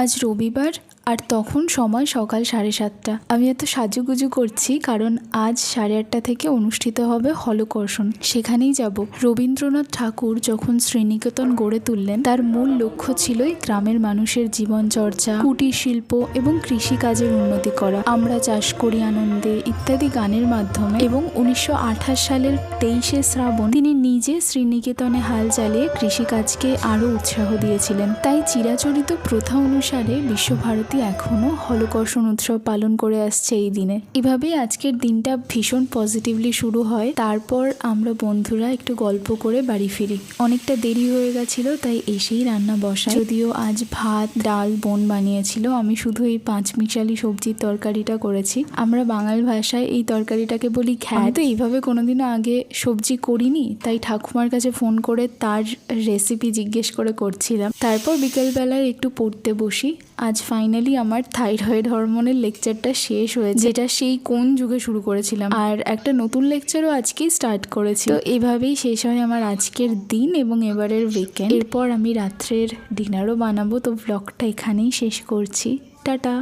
আজ রবিবার আর তখন সময় সকাল 7:30। আমি এত সাজুগুজু করছি কারণ আজ 8:30 থেকে অনুষ্ঠিত হবে হলকর্ষণ, সেখানেই যাব। রবীন্দ্রনাথ ঠাকুর যখন শ্রীনিকেতন গড়ে তুললেন তার মূল লক্ষ্য ছিল গ্রামের মানুষের জীবনচর্চা, কুটির শিল্প এবং কৃষিকাজের উন্নতি করা। আমরা চাষ করি আনন্দে ইত্যাদি গানের মাধ্যমে এবং 1928 সালের 23শে শ্রাবণ তিনি নিজে শ্রীনিকেতনে হাল চালিয়ে কৃষিকাজকে আরও উৎসাহ দিয়েছিলেন। তাই চিরাচরিত প্রথা অনুসারে বিশ্বভারতী এখনো হলকর্ষণ উৎসব পালন করে আসছে এই দিনে। এভাবেই আজকের দিনটা ভীষণ পজিটিভলি শুরু হয়। তারপর আমরা বন্ধুরা একটু গল্প করে বাড়ি ফিরি। অনেকটা দেরি হয়ে গেছিল তাই এসেই রান্না বসাই। যদিও আজ ভাত ডাল বোন বানিয়েছিল, আমি শুধু এই 5 মিশালি সবজির তরকারিটা করেছি। আমরা বাঙাল ভাষায় এই তরকারিটাকে বলি ঘ্যাট। তো এইভাবে কোনোদিনও আগে সবজি করিনি, তাই ঠাকুমার কাছে ফোন করে তার রেসিপি জিজ্ঞেস করে করছিলাম। তারপর বিকেলবেলায় একটু পড়তে বসি। আজ ফাইনালি আমার থাইরয়েড হরমোনের লেকচারটা শেষ হয়েছে, যেটা সেই কোন যুগে শুরু করেছিলাম, আর একটা নতুন লেকচারও আজকেই স্টার্ট করেছি। তো এভাবেই শেষ হয় আমার আজকের দিন এবং এবারের উইকেন্ড। এরপর আমি রাত্রের ডিনারও বানাবো। তো ব্লগটা এখানেই শেষ করছি। টাটা।